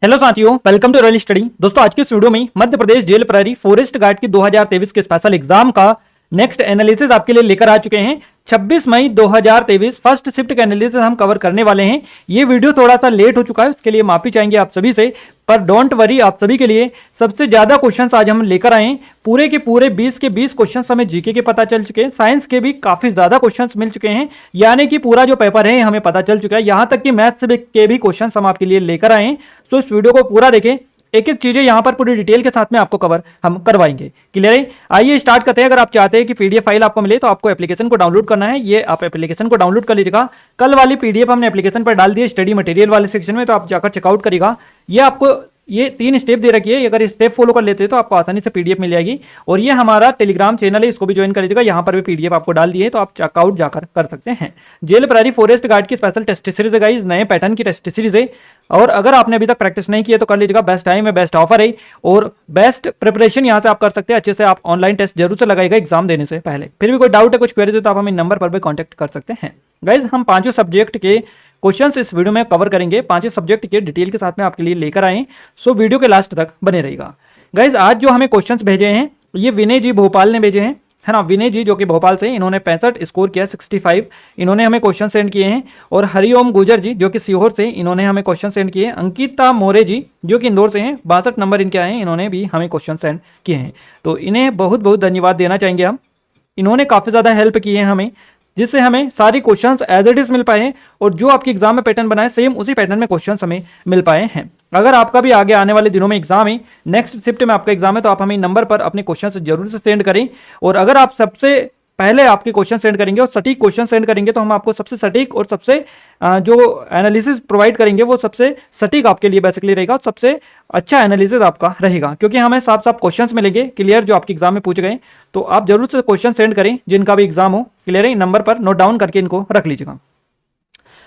Hello साथियों, welcome to royal study. दोस्तों, आज की इस वीडियो में मध्य प्रदेश जेल प्रहरी फॉरेस्ट गार्ड की 2023 के स्पेशल एग्जाम का नेक्स्ट एनालिसिस आपके लिए लेकर आ चुके हैं। 26 मई 2023 फर्स्ट शिफ्ट का एनालिसिस हम कवर करने वाले हैं। ये वीडियो थोड़ा सा लेट हो चुका है, उसके लिए माफी चाहेंगे आप सभी से, पर डोंट वरी, आप सभी के लिए सबसे ज्यादा क्वेश्चंस आज हम लेकर आए हैं। पूरे के पूरे 20 के 20 क्वेश्चंस हमें जीके के पता चल चुके हैं, साइंस के भी काफी ज्यादा क्वेश्चंस मिल चुके हैं, यानी कि पूरा जो पेपर है हमें पता चल चुका है। यहां तक कि मैथ्स के भी क्वेश्चंस हम आपके लिए लेकर आए हैं। सो इस वीडियो को पूरा देखें, एक एक चीजें यहां पर पूरी डिटेल के साथ में आपको कवर हम करवाएंगे। क्लियर है? आइए स्टार्ट करते हैं। अगर आप चाहते हैं कि पीडीएफ फाइल आपको मिले तो आपको एप्लीकेशन को डाउनलोड करना है। ये आप एप्लीकेशन को डाउनलोड कर लीजिएगा। कल वाली पीडीएफ हमने एप्लीकेशन पर डाल दी है स्टडी मटेरियल वाले सेक्शन में, तो आप जाकर चेकआउट करिएगा। ये आपको ये 3 स्टेप दे रखी है, अगर स्टेप फॉलो कर लेते हैं तो आपको आसानी से पीडीएफ मिल जाएगी। और ये हमारा टेलीग्राम चैनल है, इसको भी ज्वाइन कर लीजिएगा। यहाँ पर भी पीडीएफ आपको डाल दी है, तो आप चेकआउट जाकर कर सकते हैं। जेल प्रहरी फॉरेस्ट गार्ड की स्पेशल टेस्ट सीरीज है गाइस, नए पैटर्न की टेस्ट सीरीज है। और अगर आपने अभी तक प्रैक्टिस नहीं की है तो कर लीजिएगा, बेस्ट टाइम है, बेस्ट ऑफर है और बेस्ट प्रिपरेशन यहाँ से आप कर सकते हैं। अच्छे से आप ऑनलाइन टेस्ट जरूर से लगाएगा एग्जाम देने से पहले। फिर भी कोई डाउट है, कुछ क्वेरीज है तो आप हमें नंबर पर भी कॉन्टैक्ट कर सकते हैं। गाइज, हम 5 सब्जेक्ट के क्वेश्चंस इस वीडियो में कवर करेंगे, 5 सब्जेक्ट के डिटेल के साथ में आपके लिए लेकर आए। सो वीडियो के लास्ट तक बने रहेगा। गाइज, आज जो हमें क्वेश्चंस भेजे हैं ये विनय जी भोपाल ने भेजे हैं, है ना। विनय जी जो कि भोपाल से, इन्होंने 65 स्कोर किया, 65 इन्होंने हमें क्वेश्चन सेंड किए हैं। और हरिओम गुजर जी जो कि सीहोर से, इन्होंने हमें क्वेश्चन सेंड किए हैं। अंकिता मोरे जी जो कि इंदौर से हैं, 62 नंबर इनके आए हैं, इन्होंने भी हमें क्वेश्चन सेंड किए हैं। तो इन्हें बहुत बहुत धन्यवाद देना चाहेंगे हम। इन्होंने काफ़ी ज़्यादा हेल्प की है हमें, जिससे हमें सारी क्वेश्चंस एज इट इज मिल पाए हैं और जो आपके एग्जाम में पैटर्न बनाए सेम उसी पैटर्न में क्वेश्चंस हमें मिल पाए हैं। अगर आपका भी आगे आने वाले दिनों में एग्जाम है, नेक्स्ट शिफ्ट में आपका एग्जाम है, तो आप हमें नंबर पर अपने क्वेश्चंस जरूर से सेंड करें। और अगर आप सबसे पहले आपके क्वेश्चन सेंड करेंगे और सटीक क्वेश्चन सेंड करेंगे तो हम आपको सबसे सटीक और सबसे जो एनालिसिस प्रोवाइड करेंगे वो सबसे सटीक आपके लिए बेसिकली रहेगा और सबसे अच्छा एनालिसिस आपका रहेगा, क्योंकि हमें साफ साफ क्वेश्चंस मिलेंगे क्लियर जो आपके एग्जाम में पूछे गए। तो आप जरूर से क्वेश्चन सेंड करें जिनका भी एग्जाम हो, क्लियर है। नंबर पर नोट डाउन करके इनको रख लीजिएगा।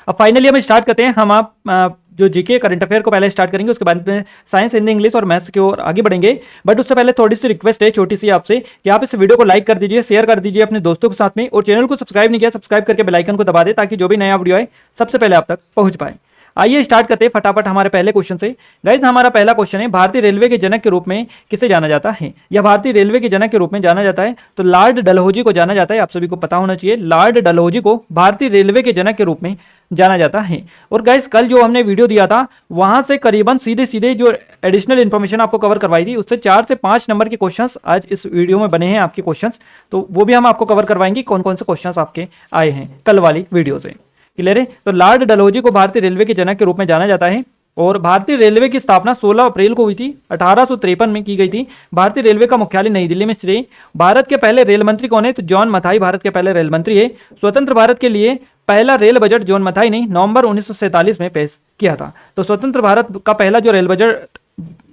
अब फाइनली हम स्टार्ट करते हैं। हम आप जो जीके करंट अफेयर को पहले स्टार्ट करेंगे, उसके बाद में साइंस, हिंदी, इंग्लिश और मैथ्स की ओर आगे बढ़ेंगे। बट उससे पहले थोड़ी सी रिक्वेस्ट है, छोटी सी आपसे, कि आप इस वीडियो को लाइक कर दीजिए, शेयर कर दीजिए अपने दोस्तों के साथ में, और चैनल को सब्सक्राइब नहीं किया सब्सक्राइब करके बेल आइकन को दबा दे, ताकि जो भी नया वीडियो आए सबसे पहले आप तक पहुंच पाए। आइए स्टार्ट करते हैं फटाफट हमारे पहले क्वेश्चन से। गाइज, हमारा पहला क्वेश्चन है, भारतीय रेलवे के जनक के रूप में किसे जाना जाता है, या भारतीय रेलवे के जनक के रूप में जाना जाता है तो लॉर्ड डलहौजी को जाना जाता है। आप सभी को पता होना चाहिए, लॉर्ड डलहौजी को भारतीय रेलवे के जनक के रूप में जाना जाता है। और गाइस, कल जो हमने वीडियो दिया था वहां से करीबन सीधे सीधे जो एडिशनल इन्फॉर्मेशन आपको कवर करवाई थी, उससे 4 से 5 नंबर के क्वेश्चंस आज इस वीडियो में बने हैं आपके क्वेश्चंस, तो वो भी हम आपको कवर करवाएंगे कौन कौन से क्वेश्चंस आपके आए हैं कल वाली वीडियो से। क्लियर है? तो लॉर्ड डलहौजी को भारतीय रेलवे के जनक के रूप में जाना जाता है। और भारतीय रेलवे की स्थापना 16 अप्रैल को हुई थी, 1853 में की गई थी। भारतीय रेलवे का मुख्यालय नई दिल्ली में स्थित है। भारत के पहले रेल मंत्री कौन है, तो जॉन मथाई भारत के पहले रेल मंत्री है। स्वतंत्र भारत के लिए पहला रेल बजट जॉन मथाई ने नवंबर 1947 में पेश किया था। तो स्वतंत्र भारत का पहला जो रेल बजट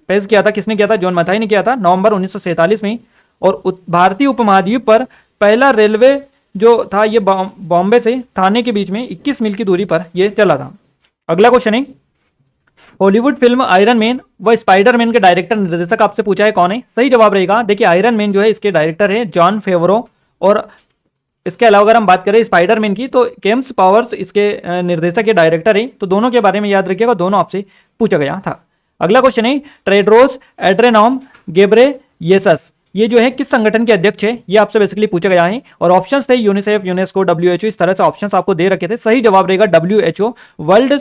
पेश किया था, किसने किया था? जॉन मथाई ने किया था नवंबर 1947 में। और भारतीय उपमहाद्वीप पर पहला रेलवे जो था ये बॉम्बे से थाने के बीच में 21 मील की दूरी पर ये चला था। अगला क्वेश्चन है, हॉलीवुड फिल्म आयरन मैन व स्पाइडरमैन के डायरेक्टर निर्देशक आपसे पूछा है कौन है? सही जवाब रहेगा, देखिए आयरन मैन जो है इसके डायरेक्टर है जॉन फेवरो, और इसके अलावा अगर हम बात करें स्पाइडरमैन की तो केम्स पावर्स इसके निर्देशक या डायरेक्टर है। तो दोनों के बारे में याद रखिएगा, दोनों आपसे पूछा गया था। अगला क्वेश्चन है, टेड्रोस एड्रेनॉम गेब्रेयेसस ये जो है किस संगठन के अध्यक्ष है, ये आपसे बेसिकली पूछा गया है। और ऑप्शंस थे यूनिसेफ, यूनेस्को, WHO, इस तरह से ऑप्शंस आपको दे रखे थे। सही जवाब रहेगा WHO, वर्ल्ड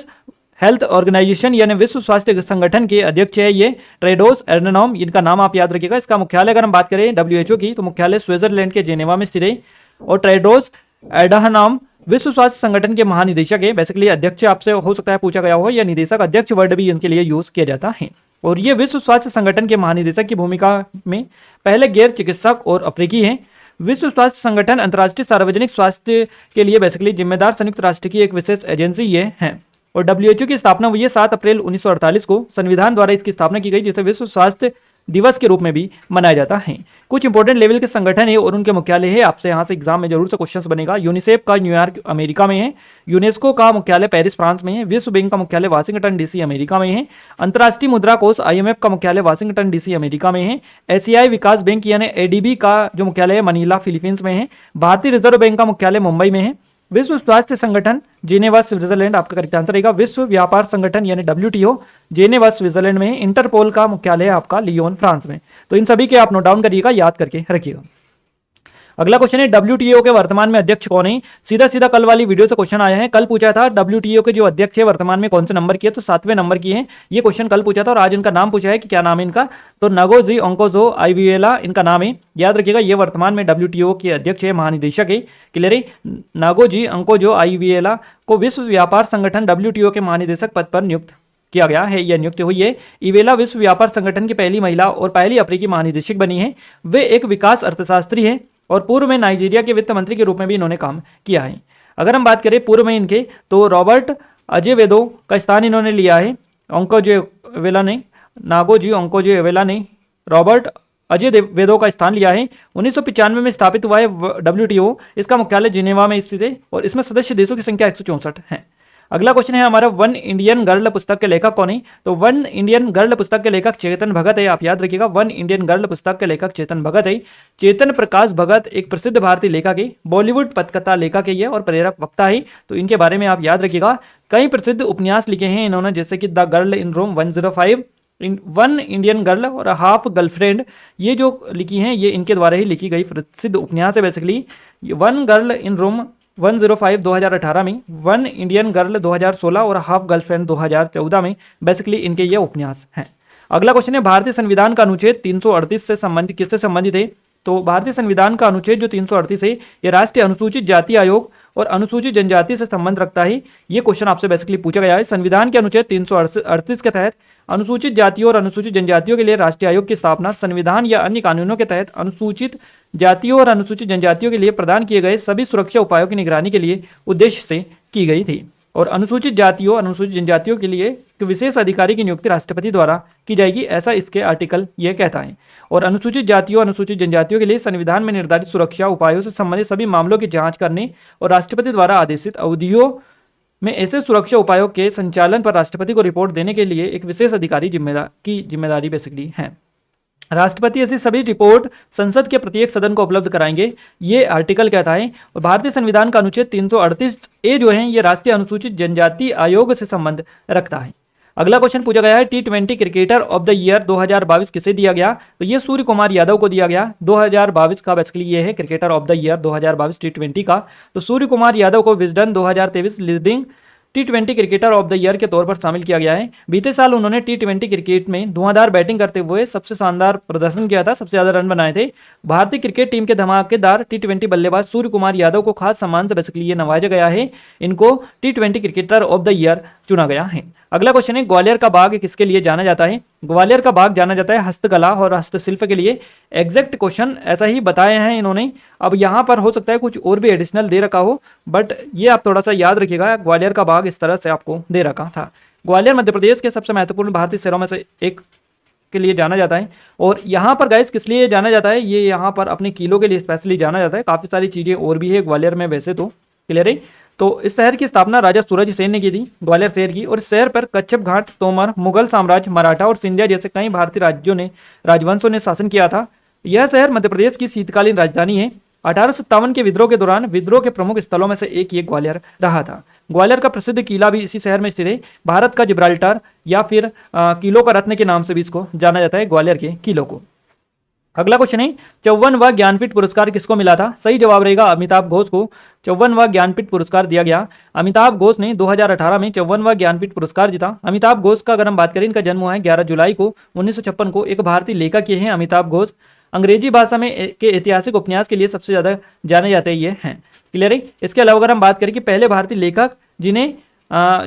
हेल्थ ऑर्गेनाइजेशन यानी विश्व स्वास्थ्य संगठन के अध्यक्ष है ये टेड्रोस एड्रेनॉम, इनका नाम आप याद रखिएगा। इसका मुख्यालय अगर हम बात करें WHO की तो मुख्यालय स्विट्जरलैंड के जेनेवा में स्थित है। और टेड्रोस एड्रेनॉम विश्व स्वास्थ्य संगठन के महानिदेशक है। बेसिकली अध्यक्ष आपसे हो सकता है पूछा गया हो, या निदेशक, अध्यक्ष वर्ड भी इनके लिए यूज किया जाता है। और ये विश्व स्वास्थ्य संगठन के महानिदेशक की भूमिका में पहले गैर चिकित्सक और अफ्रीकी हैं। विश्व स्वास्थ्य संगठन अंतर्राष्ट्रीय सार्वजनिक स्वास्थ्य के लिए बेसिकली जिम्मेदार संयुक्त राष्ट्र की एक विशेष एजेंसी ये है। और WHO की स्थापना हुई है 7 अप्रैल 1948 को। संविधान द्वारा इसकी स्थापना की गई, जिसे विश्व स्वास्थ्य दिवस के रूप में भी मनाया जाता है। कुछ इंपॉर्टेंट लेवल के संगठन है और उनके मुख्यालय है, आपसे यहाँ से एग्जाम में जरूर से क्वेश्चंस बनेगा। यूनिसेफ का न्यूयॉर्क अमेरिका में है। यूनेस्को का मुख्यालय पेरिस फ्रांस में है। विश्व बैंक का मुख्यालय वाशिंगटन DC अमेरिका में है। अंतर्राष्ट्रीय मुद्रा कोष IMF का मुख्यालय वाशिंगटन DC अमेरिका में है। एशियाई विकास बैंक यानी ADB का जो मुख्यालय है मनीला फिलीपींस में है। भारतीय रिजर्व बैंक का मुख्यालय मुंबई में है। विश्व स्वास्थ्य संगठन जेनेवा स्विट्जरलैंड आपका करेक्ट आंसर रहेगा। विश्व व्यापार संगठन यानी WTO जेनेवा स्विट्जरलैंड में। इंटरपोल का मुख्यालय है आपका लियोन फ्रांस में। तो इन सभी के आप नोट डाउन करिएगा, याद करके रखिएगा। अगला क्वेश्चन है WTO के वर्तमान में अध्यक्ष कौन है। सीधा सीधा कल वाली वीडियो से क्वेश्चन आया है। कल पूछा था WTO के जो अध्यक्ष है वर्तमान में कौन से नंबर की है, तो 7वें नंबर की है। ये क्वेश्चन कल पूछा था और आज इनका नाम पूछा है कि क्या नाम है इनका, तो नगोजी ओंकोजो आइविएला इनका नाम है। याद रखिएगा ये वर्तमान में WTO के अध्यक्ष है, महानिदेशक है। क्लियर है। नागोजी ओंकोजो आइविएला को विश्व व्यापार संगठन WTO के महानिदेशक पद पर नियुक्त किया गया है या नियुक्त हुई है। इवेला विश्व व्यापार संगठन की पहली महिला और पहली अफ्रीकी महानिदेशक बनी है। वे एक विकास अर्थशास्त्री हैं और पूर्व में नाइजीरिया के वित्त मंत्री के रूप में भी इन्होंने काम किया है। अगर हम बात करें पूर्व में इनके, तो रॉबर्ट अजेवेदो का स्थान इन्होंने लिया है। ओंकोजेवेला ने, नागोजी ओंकोजेवेला ने रॉबर्ट अजेवेदो का स्थान लिया है। 1995 में स्थापित हुआ है WTO। इसका मुख्यालय जिनेवा में स्थित है और इसमें सदस्य देशों की संख्या 164 है। अगला क्वेश्चन है हमारा, वन इंडियन गर्ल पुस्तक के लेखक कौन है। तो वन इंडियन गर्ल पुस्तक के लेखक चेतन भगत है। आप याद रखिएगा, वन इंडियन गर्ल पुस्तक के लेखक चेतन भगत है। चेतन प्रकाश भगत एक प्रसिद्ध भारतीय लेखक है, बॉलीवुड पटकथा लेखक है ये और प्रेरक वक्ता है। तो इनके बारे में आप याद रखिएगा। कई प्रसिद्ध उपन्यास लिखे हैं इन्होंने, जैसे कि the girl in room 105, one Indian girl और हाफ गर्लफ्रेंड, ये जो लिखी हैं ये इनके द्वारा ही लिखी गई प्रसिद्ध उपन्यास है। Basically one girl in room 105 2018 में, वन इंडियन गर्ल 2016 और हाफ गर्लफ्रेंड 2014 में बेसिकली इनके ये उपन्यास हैं। अगला क्वेश्चन है, भारतीय संविधान का अनुच्छेद 338 से संबंधित किससे संबंधित है। तो भारतीय संविधान का अनुच्छेद जो 338 है ये राष्ट्रीय अनुसूचित जाति आयोग और अनुसूचित जनजाति से संबंध रखता है। ये क्वेश्चन आपसे बेसिकली पूछा गया है। संविधान के अनुच्छेद 338 के तहत अनुसूचित जातियों और अनुसूचित जनजातियों के लिए राष्ट्रीय आयोग की स्थापना संविधान या अन्य कानूनों के तहत अनुसूचित जातियों और अनुसूचित जनजातियों के लिए प्रदान किए गए सभी सुरक्षा उपायों की निगरानी के लिए उद्देश्य से की गई थी। और अनुसूचित जातियों अनुसूचित जनजातियों के लिए विशेष अधिकारी की नियुक्ति राष्ट्रपति द्वारा की जाएगी, ऐसा इसके आर्टिकल ये कहता है। और अनुसूचित जातियों अनुसूचित जनजातियों के लिए संविधान में निर्धारित सुरक्षा उपायों से संबंधित सभी मामलों की जांच करने और राष्ट्रपति द्वारा आदेशित अवधियों में ऐसे सुरक्षा उपायों के संचालन पर राष्ट्रपति को रिपोर्ट देने के लिए एक विशेष अधिकारी की जिम्मेदारी बेसिकली है। राष्ट्रपति ऐसी सभी रिपोर्ट संसद के प्रत्येक सदन को उपलब्ध कराएंगे, ये आर्टिकल कहता है। और भारतीय संविधान का अनुच्छेद 338A जो है ये राष्ट्रीय अनुसूचित जनजाति आयोग से संबंध रखता है। अगला क्वेश्चन पूछा गया है, T20 cricketer of the year 2022 किसे दिया गया। तो ये सूर्य कुमार यादव को दिया गया। 2022 का बेसिकली ये है cricketer of the year 2022 T20 का। तो सूर्य कुमार यादव को Wisden 2023 leading T20 cricketer of the year के तौर पर शामिल किया गया है। बीते साल उन्होंने T20 क्रिकेट में धुआंधार बैटिंग करते हुए सबसे शानदार प्रदर्शन किया था, सबसे ज्यादा रन बनाए थे। भारतीय क्रिकेट टीम के धमाकेदार T20 बल्लेबाज सूर्य कुमार यादव को खास सम्मान से बेसिकली ये नवाजा गया है। इनको T20 cricketer of the year चुना गया है। अगला क्वेश्चन है, ग्वालियर का बाग किसके लिए जाना जाता है। ग्वालियर का बाग जाना जाता है हस्तकला और हस्तशिल्प के लिए। एग्जैक्ट क्वेश्चन ऐसा ही बताए हैं इन्होंने। अब यहाँ पर हो सकता है कुछ और भी एडिशनल दे रखा हो, बट ये आप थोड़ा सा याद रखिएगा। ग्वालियर का बाग इस तरह से आपको दे रखा था। ग्वालियर मध्य प्रदेश के सबसे महत्वपूर्ण भारतीय शहरों में से एक के लिए जाना जाता है। और यहाँ पर गाइस किस लिए जाना जाता है, ये यहाँ पर अपने किलों के लिए स्पेशली जाना जाता है। काफ़ी सारी चीज़ें और भी है ग्वालियर में वैसे तो, क्लियर है। तो इस शहर की स्थापना राजा सूरज सेन ने की थी, ग्वालियर शहर की। और इस शहर पर कच्छप घाट, तोमर, मुगल साम्राज्य, मराठा और सिंधिया जैसे कई भारतीय राजवंशों ने शासन किया था। यह शहर मध्य प्रदेश की शीतकालीन राजधानी है। 1857 के विद्रोह के दौरान विद्रोह के प्रमुख स्थलों में से एक ये ग्वालियर रहा था। ग्वालियर का प्रसिद्ध किला भी इसी शहर में स्थित है। भारत का जिब्राल्टर या फिर किलों का रत्न के नाम से भी इसको जाना जाता है, ग्वालियर के किलों को। अगला क्वेश्चन है, 54वां ज्ञानपीठ पुरस्कार किसको मिला था। सही जवाब रहेगा अमिताभ घोष को 54वां ज्ञानपीठ पुरस्कार दिया गया। अमिताभ घोष ने 2018 में 54वां ज्ञानपीठ पुरस्कार जीता। अमिताभ घोष का अगर हम बात करें, इनका जन्म हुआ है 11 जुलाई को 1956 को। एक भारतीय लेखक ये हैं अमिताभ घोष। अंग्रेजी भाषा में के ऐतिहासिक उपन्यास के लिए सबसे ज्यादा जाने जाते हैं ये हैं, क्लियर है। इसके अलावा अगर हम बात करें कि पहले भारतीय लेखक जिन्हें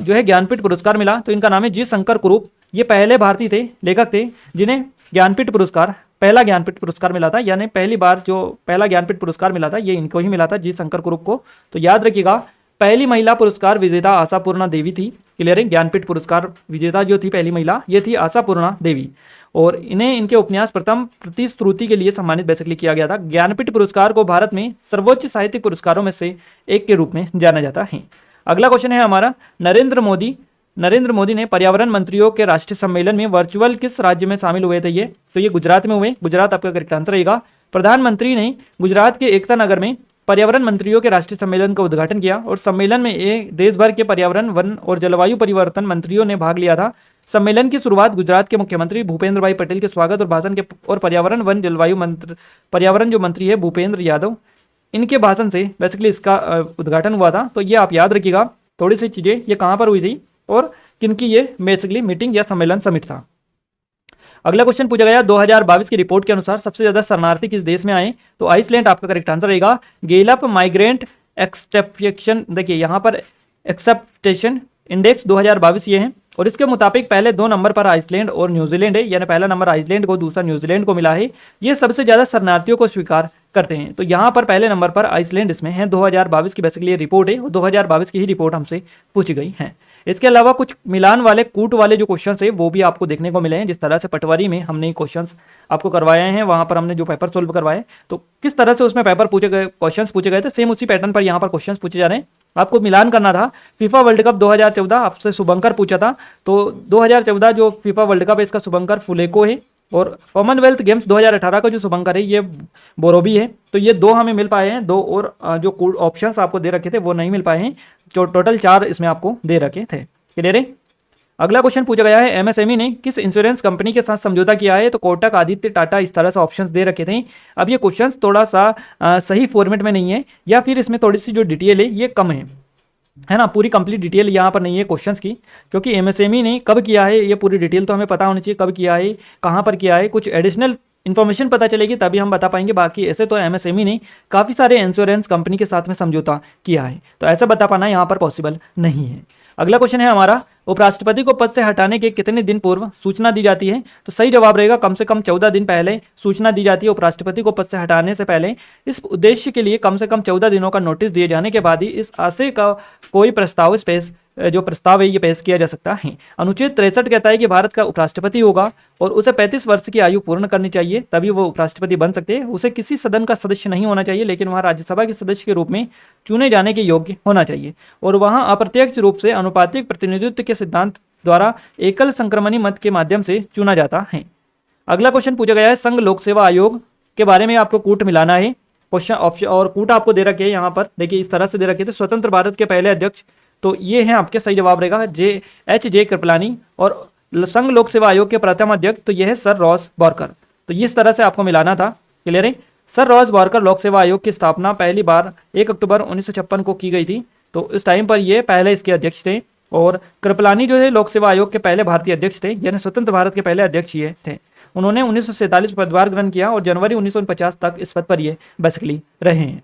जो है ज्ञानपीठ पुरस्कार मिला, तो इनका नाम है जी शंकर कुरूप। ये पहले भारतीय थे, लेखक थे जिन्हें ज्ञानपीठ पुरस्कार, पहला ज्ञानपीठ पुरस्कार मिला था। यानी पहली बार जो पहला ज्ञानपीठ पुरस्कार मिला था ये इनको ही मिला था, जी शंकर कुरूप को। तो याद रखिएगा, पहली महिला पुरस्कार विजेता आशापूर्णा देवी थी, क्लियर है। ज्ञानपीठ पुरस्कार विजेता जो थी पहली महिला, ये थी आशापूर्णा देवी। और इन्हें इनके उपन्यास प्रथम प्रतिश्रुति के लिए सम्मानित बेसिकली किया गया था। ज्ञानपीठ पुरस्कार को भारत में सर्वोच्च साहित्यिक पुरस्कारों में से एक के रूप में जाना जाता है। अगला क्वेश्चन है हमारा, नरेंद्र मोदी ने पर्यावरण मंत्रियों के राष्ट्रीय सम्मेलन में वर्चुअल किस राज्य में शामिल हुए थे। ये तो ये गुजरात में हुए। गुजरात आपका करेक्ट आंसर रहेगा। प्रधानमंत्री ने गुजरात के एकता नगर में पर्यावरण मंत्रियों के राष्ट्रीय सम्मेलन का उद्घाटन किया और सम्मेलन में देश भर के पर्यावरण, वन और जलवायु परिवर्तन मंत्रियों ने भाग लिया था। सम्मेलन की शुरुआत गुजरात के मुख्यमंत्री भूपेंद्र भाई पटेल के स्वागत और भाषण के और पर्यावरण, वन, जलवायु पर्यावरण जो मंत्री है भूपेंद्र यादव, इनके भाषण से बेसिकली इसका उद्घाटन हुआ था। तो ये आप याद रखिएगा थोड़ी सी चीजें, ये कहाँ पर हुई थी और किनकी ये बेसिकली मीटिंग या सम्मेलन समिट था। अगला क्वेश्चन पूछा गया 2022 की रिपोर्ट के अनुसार सबसे ज्यादा शरणार्थी किस देश में आए? तो आइसलैंड आपका करेक्ट आंसर रहेगा। गेलप माइग्रेंट एक्सेप्टेशन, देखिए यहाँ पर एक्सेप्टेशन इंडेक्स 2022 ये है और इसके मुताबिक पहले 2 नंबर पर आइसलैंड और न्यूजीलैंड है, यानी पहला नंबर आइसलैंड को, दूसरा न्यूजीलैंड को मिला है। ये सबसे ज्यादा शरणार्थियों को स्वीकार करते हैं। तो यहाँ पर पहले नंबर पर आइसलैंड इसमें है। 2022 की बेसिकली रिपोर्ट है और 2022 की ही रिपोर्ट हमसे पूछी गई है। इसके अलावा कुछ मिलान वाले, कूट वाले जो क्वेश्चंस है वो भी आपको देखने को मिले हैं। जिस तरह से पटवारी में हमने क्वेश्चंस आपको करवाए हैं, वहां पर हमने जो पेपर सोल्व करवाए, तो किस तरह से उसमें पेपर पूछे गए, क्वेश्चंस पूछे गए थे, सेम उसी पैटर्न पर यहाँ पर क्वेश्चंस पूछे जा रहे हैं। आपको मिलान करना था। फीफा वर्ल्ड कप 2014 आपसे शुभंकर पूछा था, तो 2014 जो फीफा वर्ल्ड कप है इसका शुभंकर फुलेको है और कॉमनवेल्थ गेम्स 2018 का जो शुभंकर है ये बोरोबी है। तो ये 2 हमें मिल पाए हैं, 2 और जो ऑप्शंस आपको दे रखे थे वो नहीं मिल पाए हैं। जो टोटल 4 इसमें आपको दे रखे थे। क्लियर है। अगला क्वेश्चन पूछा गया है एमएसएमई ने किस इंश्योरेंस कंपनी के साथ समझौता किया है? तो कोटक, आदित्य, टाटा, इस तरह से ऑप्शंस दे रखे थे। अब ये क्वेश्चंस थोड़ा सा सही फॉर्मेट में नहीं है, या फिर इसमें थोड़ी सी जो डिटेल है ये कम है ना, पूरी कंप्लीट डिटेल यहाँ पर नहीं है क्वेश्चंस की, क्योंकि एमएसएमई ने कब किया है ये पूरी डिटेल तो हमें पता होनी चाहिए, कब किया है, कहाँ पर किया है, कुछ एडिशनल इन्फॉर्मेशन पता चलेगी तभी हम बता पाएंगे। बाकी ऐसे तो एमएसएमई ने काफ़ी सारे इंश्योरेंस कंपनी के साथ में समझौता किया है, तो ऐसा बता पाना यहाँ पर पॉसिबल नहीं है। अगला क्वेश्चन है हमारा, उपराष्ट्रपति को पद से हटाने के कितने दिन पूर्व सूचना दी जाती है? तो सही जवाब रहेगा कम से कम 14 दिन पहले सूचना दी जाती है। उपराष्ट्रपति को पद से हटाने से पहले इस उद्देश्य के लिए कम से कम 14 दिनों का नोटिस दिए जाने के बाद ही इस आशय का कोई प्रस्ताव जो प्रस्ताव है ये पेश किया जा सकता है। अनुच्छेद 63 कहता है कि भारत का उपराष्ट्रपति होगा और उसे 35 वर्ष की आयु पूर्ण करनी चाहिए, तभी वो उपराष्ट्रपति बन सकते हैं। उसे किसी सदन का सदस्य नहीं होना चाहिए, लेकिन वहाँ राज्यसभा के सदस्य के रूप में चुने जाने के योग्य होना चाहिए और वहाँ अप्रत्यक्ष रूप से अनुपातिक प्रतिनिधित्व के सिद्धांत द्वारा एकल संक्रमणी मत के माध्यम से चुना जाता है। अगला क्वेश्चन पूछा गया है संघ लोक सेवा आयोग के बारे में आपको कूट मिलाना है। क्वेश्चन ऑप्शन और कूट आपको दे रखे हैं यहाँ पर, देखिए इस तरह से दे रखे थे। स्वतंत्र भारत के पहले अध्यक्ष, तो ये है आपके सही जवाब रहेगा H.J. कृपलानी, और संघ लोक सेवा आयोग के प्रथम अध्यक्ष तो यह है सर रॉस बॉर्कर। तो इस तरह से आपको मिलाना था। क्लियर है। सर रॉस बॉर्कर लोक सेवा आयोग की स्थापना पहली बार 1 अक्टूबर 1956 को की गई थी, तो इस टाइम पर ये पहले इसके अध्यक्ष थे। और कृपलानी जो है लोक सेवा आयोग के पहले भारतीय अध्यक्ष थे, यानी स्वतंत्र भारत के पहले अध्यक्ष ये थे। उन्होंने 1947 पदभार ग्रहण किया और जनवरी 1949 तक इस पद पर ये बेसिकली रहे हैं।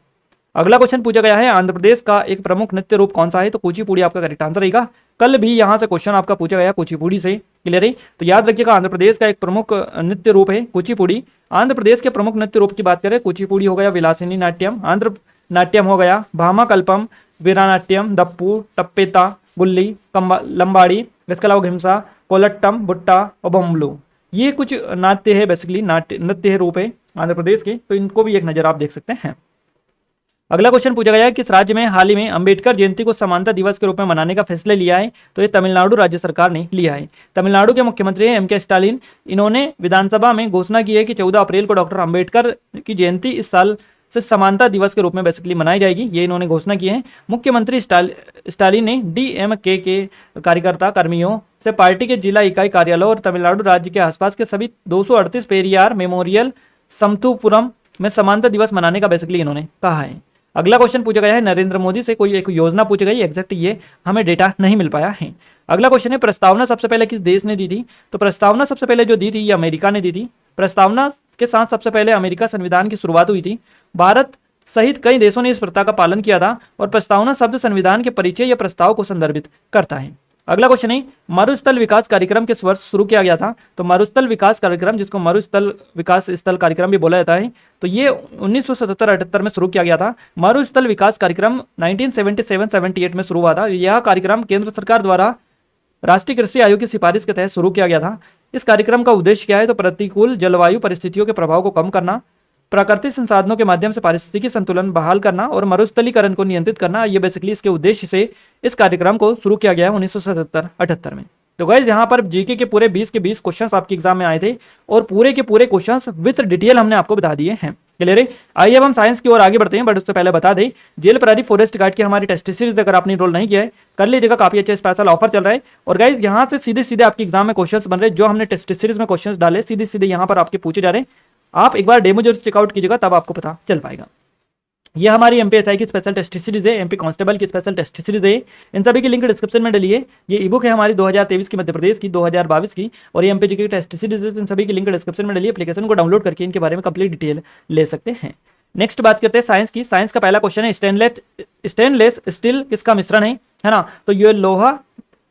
अगला क्वेश्चन पूछा गया है आंध्र प्रदेश का एक प्रमुख नृत्य रूप कौन सा है? तो कुचिपुड़ी आपका करेक्ट आंसर रहेगा। कल भी यहाँ से क्वेश्चन आपका पूछा गया कुचिपुड़ी से। क्लियर है। तो याद रखिएगा आंध्र प्रदेश का एक प्रमुख नृत्य रूप है कुचिपुड़ी। आंध्र प्रदेश के प्रमुख नृत्य रूप की बात करें, कुचिपुड़ी हो गया, विलासिनी नाट्यम, आंध्र नाट्यम हो गया, भामा कल्पम, वीरानाट्यम, दप्पू, टप्पेता, गुल्ली, लंबाड़ी, इसके अलावा घिमसा, कोलट्टम, बुट्टा और बम्बलू। ये कुछ नाट्य है, बेसिकली नृत्य है रूप है आंध्र प्रदेश के, तो इनको भी एक नजर आप देख सकते हैं। अगला क्वेश्चन पूछा गया है किस राज्य में हाल ही में अंबेडकर जयंती को समानता दिवस के रूप में मनाने का फैसला लिया है? तो ये तमिलनाडु राज्य सरकार ने लिया है। तमिलनाडु के मुख्यमंत्री हैं M.K. स्टालिन। इन्होंने विधानसभा में घोषणा की है कि 14 अप्रैल को डॉक्टर अंबेडकर की जयंती इस साल से समानता दिवस के रूप में बेसिकली मनाई जाएगी, ये इन्होंने घोषणा की है। मुख्यमंत्री स्टालिन ने DMK के कार्यकर्ता कर्मियों से पार्टी के जिला इकाई कार्यालयों और तमिलनाडु राज्य के आसपास के सभी 238 पेरियार मेमोरियल समथुपुरम में समानता दिवस मनाने का बेसिकली इन्होंने कहा है। अगला क्वेश्चन पूछा गया है नरेंद्र मोदी से कोई एक योजना पूछी गई, एग्जैक्ट ये हमें डेटा नहीं मिल पाया है। अगला क्वेश्चन है प्रस्तावना सबसे पहले किस देश ने दी थी? तो प्रस्तावना सबसे पहले जो दी थी ये अमेरिका ने दी थी। प्रस्तावना के साथ सबसे पहले अमेरिका संविधान की शुरुआत हुई थी। भारत सहित कई देशों ने इस प्रथा का पालन किया था और प्रस्तावना शब्द संविधान के परिचय या प्रस्ताव को संदर्भित करता है। अगला क्वेश्चन है मरुस्थल विकास कार्यक्रम किस वर्ष शुरू किया गया था? तो मरुस्थल विकास कार्यक्रम, जिसको मरुस्थल विकास स्थल कार्यक्रम भी बोला जाता है, तो ये 1977-78 में शुरू किया गया था। मरुस्थल विकास कार्यक्रम 1977-78 में शुरू हुआ था। यह कार्यक्रम केंद्र सरकार द्वारा राष्ट्रीय कृषि आयोग की सिफारिश के तहत शुरू किया गया था। इस कार्यक्रम का उद्देश्य क्या है? तो प्रतिकूल जलवायु परिस्थितियों के प्रभाव को कम करना, प्राकृतिक संसाधनों के माध्यम से पारिस्थितिकी संतुलन बहाल करना और मरुस्थलीकरण को नियंत्रित करना। ये बेसिकली इसके उद्देश्य से इस कार्यक्रम को शुरू किया गया है 1977-78 में। तो गाइस यहाँ पर जीके के पूरे 20 के 20 क्वेश्चंस आपके एग्जाम में आए थे और पूरे के पूरे क्वेश्चंस विद डिटेल हमने आपको बता दिए हैं। क्लियर है। आइए अब हम साइंस की ओर आगे बढ़ते हैं, बट उससे पहले बता दें जेल प्रैरी फॉरेस्ट गार्ड की हमारी टेस्ट सीरीज अगर आपने रोल नहीं किया है कर लीजिएगा, काफी अच्छा स्पेशल ऑफर चल रहा है। और गाइस यहाँ से सीधे सीधे आपके एग्जाम में क्वेश्चंस बन रहे हैं, जो हमने टेस्ट सीरीज में क्वेश्चंस डाले सीधे सीधे यहाँ पर आपके पूछे जा रहे हैं। आप एक बार डेमो जरूर चेकआउट कीजिएगा, तब आपको पता चल पाएगा। ये हमारी एमपीएसआई की स्पेशल टेस्ट सीरीज है, एमपी कांस्टेबल की स्पेशल टेस्ट सीरीज है। इन सभी की लिंक डिस्क्रिप्शन में डली है। ये ई बुक है हमारी 2023 की, मध्य प्रदेश की 2022 की, और ये एमपीजी की टेस्ट सीरीज है। इन सभी की लिंक डिस्क्रिप्शन में डली है। एप्लीकेशन को डाउनलोड करके इनके बारे में कंप्लीट डिटेल ले सकते हैं। नेक्स्ट बात करते हैं साइंस की। साइंस का पहला क्वेश्चन है स्टेनलेस स्टील किसका मिश्रण है ना? तो ये लोहा,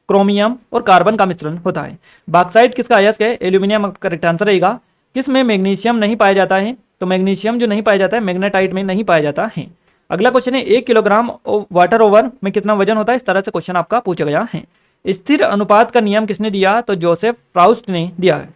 क्रोमियम और कार्बन का मिश्रण होता है। बॉक्साइट किसका अयस्क है? एल्यूमिनियम का करेक्ट आंसर रहेगा। किस में मैग्नीशियम नहीं पाया जाता है? तो मैग्नीशियम जो नहीं पाया जाता है मैग्नेटाइट में नहीं पाया जाता है। अगला क्वेश्चन है 1 किलोग्राम वाटर ओवर में कितना वजन होता है? इस तरह से क्वेश्चन आपका पूछा गया है। स्थिर अनुपात का नियम किसने दिया? तो जोसेफ प्राउस्ट ने दिया है।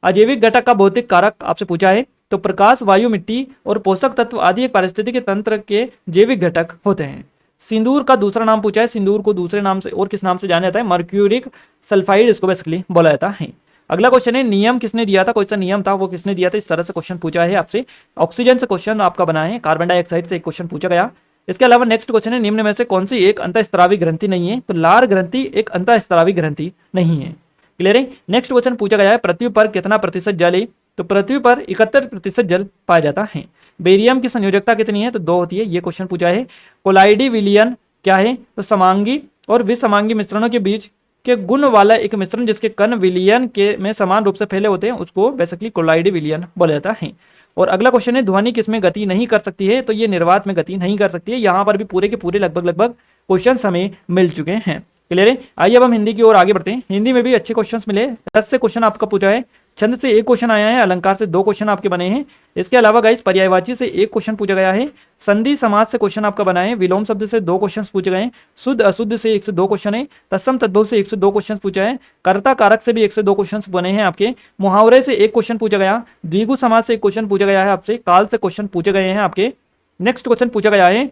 अजैविक घटक का भौतिक कारक आपसे पूछा है, तो प्रकाश, वायु, मिट्टी और पोषक तत्व आदि एक पारिस्थितिकी तंत्र के जैविक घटक होते हैं। सिंदूर का दूसरा नाम पूछा है। सिंदूर को दूसरे नाम से और किस नाम से जाना जाता है? मर्क्यूरिक सल्फाइड इसको बेसिकली बोला जाता है। अगला क्वेश्चन है नियम किसने दिया था? कौन सा नियम था वो किसने दिया था? इस तरह से क्वेश्चन पूछा है आपसे। ऑक्सीजन से क्वेश्चन आपका बना है, कार्बन डाइऑक्साइड से एक क्वेश्चन पूछा गया। इसके अलावा नेक्स्ट क्वेश्चन है निम्न में से कौन सी एक अंतःस्रावी ग्रंथि नहीं है? तो लार ग्रंथि एक अंतःस्रावी ग्रंथि नहीं है। क्लियर है। नेक्स्ट क्वेश्चन पूछा गया है पृथ्वी पर कितना प्रतिशत जल है? तो पृथ्वी पर 71% जल पाया जाता है। बेरियम की संयोजकता कितनी है? तो 2 होती है। ये क्वेश्चन पूछा है। कोलाइडी विलियन क्या है? तो समांगी और विसमांगी मिश्रणों के बीच के गुण वाला एक मिश्रण जिसके कण विलियन के में समान रूप से फैले होते हैं उसको बेसिकली कोलाइडी विलियन बोला जाता है। और अगला क्वेश्चन है ध्वनि किसमें गति नहीं कर सकती है? तो ये निर्वात में गति नहीं कर सकती है। यहाँ पर भी पूरे के पूरे लगभग क्वेश्चन हमें मिल चुके हैं। क्लियर है। आइए अब हम हिंदी की ओर आगे बढ़ते हैं। हिंदी में भी अच्छे क्वेश्चंस मिले। 10 से क्वेश्चन आपका पूछा है, छंद से 1 क्वेश्चन आया है, अलंकार से 2 क्वेश्चन आपके बने हैं। इसके अलावा गाइस पर्यायवाची से 1 क्वेश्चन पूछा गया है। संधि समास से क्वेश्चन आपका बना है। विलोम शब्द से 2 क्वेश्चन पूछे गए हैं। शुद्ध अशुद्ध से 1 से 2 क्वेश्चन है। तत्सम तद्भव से 1 से 2 क्वेश्चन पूछा है। कर्ता कारक से भी 1 से 2 क्वेश्चन बने हैं आपके। मुहावरे से 1 क्वेश्चन पूछा गया। द्विगु समास से 1 क्वेश्चन पूछा गया है आपसे। काल से क्वेश्चन पूछे गए हैं आपके। नेक्स्ट क्वेश्चन पूछा गया है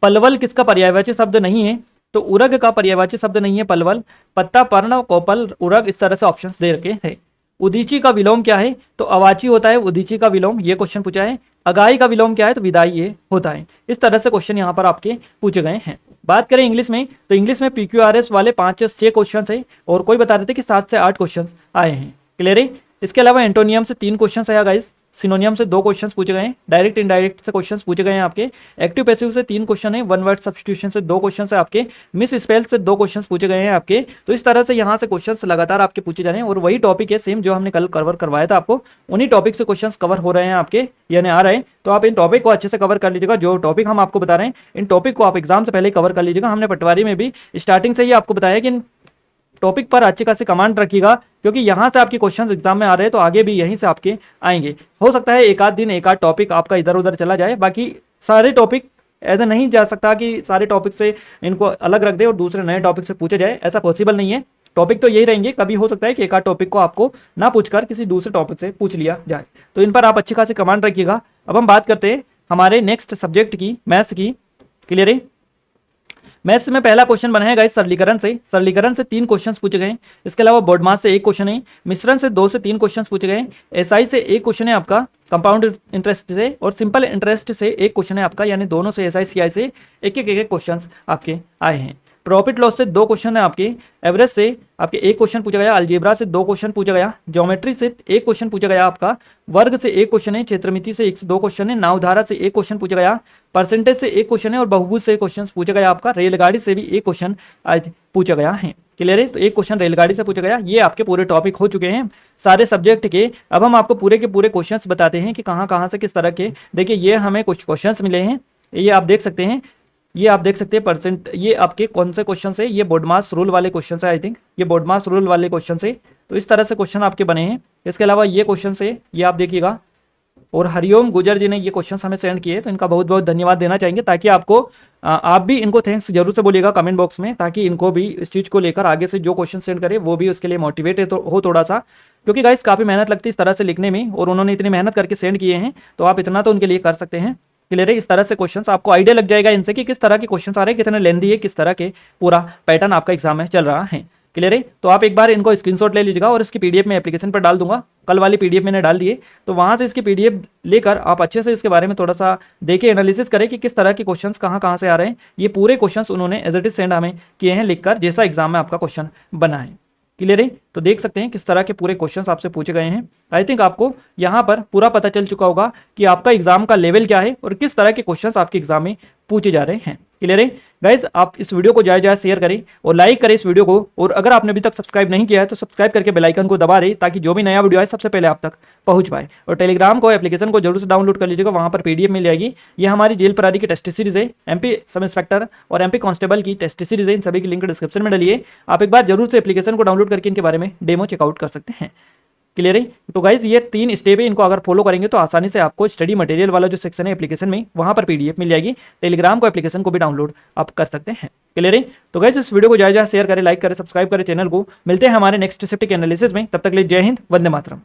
पलवल किसका पर्यायवाची शब्द नहीं है? तो उरग का पर्यायवाची शब्द नहीं है पलवल। पत्ता, पर्ण, कोपल, उरग इस तरह से ऑप्शन दे रखे थे। उदीची का विलोम क्या है? तो अवाची होता है उदीची का विलोम, ये क्वेश्चन पूछा है। अगाई का विलोम क्या है? तो विदाई ये होता है। इस तरह से क्वेश्चन यहाँ पर आपके पूछे गए हैं। बात करें इंग्लिश में, तो इंग्लिश में PQRS वाले 5 से 6 क्वेश्चन है और कोई बता रहे थे कि 7 से 8 क्वेश्चन आए हैं। क्लियर है। इसके अलावा एंटोनियम से 3 क्वेश्चन आया गाइस। सिनोनियम से 2 क्वेश्चंस पूछे गए हैं। डायरेक्ट इनडायरेक्ट से क्वेश्चंस पूछे गए हैं आपके। एक्टिव पैसिव से 3 क्वेश्चन है। वन वर्ड सब्स्टिट्यूशन से 2 क्वेश्चन है आपके। मिस स्पेल से 2 क्वेश्चंस पूछे गए हैं आपके। तो इस तरह से यहाँ से क्वेश्चंस लगातार आपके पूछे जा रहे हैं और वही टॉपिक है सेम जो हमने कल कवर करवाया था आपको, उन्हीं टॉपिक से क्वेश्चंस कवर हो रहे हैं आपके, यानी आ रहे हैं। तो आप इन टॉपिक को अच्छे से कवर कर लीजिएगा। जो टॉपिक हम आपको बता रहे हैं इन टॉपिक को आप एग्जाम से पहले कवर कर लीजिएगा। हमने पटवारी में भी स्टार्टिंग से ही आपको बताया कि टॉपिक पर अच्छे खासे कमांड रखिएगा, क्योंकि यहाँ से आपके क्वेश्चंस एग्जाम में आ रहे हैं तो आगे भी यहीं से आपके आएंगे। हो सकता है एक आध दिन एक आध टॉपिक आपका इधर उधर चला जाए, बाकी सारे टॉपिक ऐसा नहीं जा सकता कि सारे टॉपिक से इनको अलग रख दे और दूसरे नए टॉपिक से पूछे जाए, ऐसा पॉसिबल नहीं है। टॉपिक तो यही रहेंगे। कभी हो सकता है कि एक आध टॉपिक को आपको ना पूछकर किसी दूसरे टॉपिक से पूछ लिया जाए, तो इन पर आप अच्छी खासी कमांड रखिएगा। अब हम बात करते हैं हमारे नेक्स्ट सब्जेक्ट की, मैथ्स की। क्लियर है। मैथ्स में पहला क्वेश्चन बना है गाइस सरलीकरण से। सरलीकरण से 3 क्वेश्चंस पूछे गए। इसके अलावा बोर्ड मास से 1 क्वेश्चन है। मिश्रण से 2 से 3 क्वेश्चंस पूछे गए। एसआई से 1 क्वेश्चन है आपका, कंपाउंड इंटरेस्ट से, और सिंपल इंटरेस्ट से 1 क्वेश्चन है आपका, यानी दोनों से एसआई सीआई से एक एक क्वेश्चंस आपके आए हैं। प्रॉफिट लॉस से 2 क्वेश्चन है आपके। एवरेज से आपके 1 क्वेश्चन पूछा गया। अलजेब्रा से 2 क्वेश्चन पूछा गया। ज्योमेट्री से 1 क्वेश्चन पूछा गया आपका। वर्ग से 1 क्वेश्चन है। क्षेत्रमिति से 1 से 2 क्वेश्चन है। नावधारा से 1 क्वेश्चन पूछा गया। परसेंटेज से 1 क्वेश्चन है और बहुभुज से 1 क्वेश्चन पूछा गया आपका। रेलगाड़ी से भी 1 क्वेश्चन आज पूछा गया है। क्लियर है। तो 1 क्वेश्चन रेलगाड़ी से पूछा गया। ये आपके पूरे टॉपिक हो चुके हैं सारे सब्जेक्ट के। अब हम आपको पूरे के पूरे क्वेश्चंस बताते हैं कि कहाँ से किस तरह के। देखिए ये हमें कुछ क्वेश्चंस मिले हैं, ये आप देख सकते हैं। ये आप देख सकते हैं परसेंट, ये आपके कौन से क्वेश्चन है? ये बोर्ड मास रूल वाले क्वेश्चन है। आई थिंक ये बोर्ड मास रूल वाले क्वेश्चन है। तो इस तरह से क्वेश्चन आपके बने हैं। इसके अलावा ये क्वेश्चन है, ये आप देखिएगा। और हरिओम गुजर जी ने ये क्वेश्चन हमें सेंड किए, तो इनका बहुत बहुत धन्यवाद देना चाहेंगे, ताकि आपको आप भी इनको थैंक्स जरूर से बोलिएगा कमेंट बॉक्स में, ताकि इनको भी इस चीज़ को लेकर आगे से जो क्वेश्चन सेंड करे वो भी उसके लिए मोटिवेट हो थोड़ा सा, क्योंकि गाइस काफ़ी मेहनत लगती है इस तरह से लिखने में, और उन्होंने इतनी मेहनत करके सेंड किए हैं, तो आप इतना तो उनके लिए कर सकते हैं। क्लियर है। इस तरह से क्वेश्चंस आपको आइडिया लग जाएगा इनसे कि किस तरह के क्वेश्चंस आ रहे हैं, कितने लेंदी है, किस तरह के पूरा पैटर्न आपका एग्जाम में चल रहा है। क्लियर है। तो आप एक बार इनको स्क्रीनशॉट ले लीजिएगा और इसकी पीडीएफ में एप्लीकेशन पर डाल दूंगा, कल वाली पीडीएफ मैंने डाल दिए, तो वहां से इसकी पीडीएफ लेकर आप अच्छे से इसके बारे में थोड़ा सा देखिए, एनालिसिस करें कि किस तरह के क्वेश्चंस कहाँ से आ रहे हैं। ये पूरे क्वेश्चंस उन्होंने एज इट इज सेंड हमें किए हैं लिखकर, जैसा एग्जाम में आपका क्वेश्चन बना है। क्लियर है। तो देख सकते हैं किस तरह के पूरे क्वेश्चंस आपसे पूछे गए हैं। आई थिंक आपको यहाँ पर पूरा पता चल चुका होगा कि आपका एग्जाम का लेवल क्या है और किस तरह के क्वेश्चंस आपके एग्जाम में पूछे जा रहे हैं। क्लियर है गाइज, आप इस वीडियो को ज्यादा शेयर करें और लाइक करें इस वीडियो को, और अगर आपने अभी तक सब्सक्राइब नहीं किया है तो सब्सक्राइब करके बेल आइकन को दबा दें ताकि जो भी नया वीडियो है सबसे पहले आप तक पहुंच पाए। और टेलीग्राम को एप्लीकेशन को जरूर से डाउनलोड कर लीजिएगा, वहां पर पीडीएफ मिल जाएगी। ये हमारी जेल प्रहरी की टेस्ट सीरीज है, एमपी सब इंस्पेक्टर और एमपी कांस्टेबल की टेस्ट सीरीज है, इन सभी की लिंक डिस्क्रिप्शन में डालिए। आप एक बार जरूर से एप्लीकेशन को डाउनलोड करके इनके बारे में डेमो चेकआउट कर सकते हैं। क्लियर है। तो गाइज ये 3 स्टेप है, इनको अगर फॉलो करेंगे तो आसानी से आपको स्टडी मटेरियल वाला जो सेक्शन है एप्लीकेशन में, वहां पर पीडीएफ मिल जाएगी। टेलीग्राम को एप्लीकेशन को भी डाउनलोड आप कर सकते हैं। क्लियर है। तो गाइज इस वीडियो को ज्यादा शेयर करें, लाइक करें, सब्सक्राइब करें चैनल को। मिलते हैं हमारे नेक्स्ट शिफ्ट के एनालिसिस में, तब तक के लिए जय हिंद, वंदे मातरम।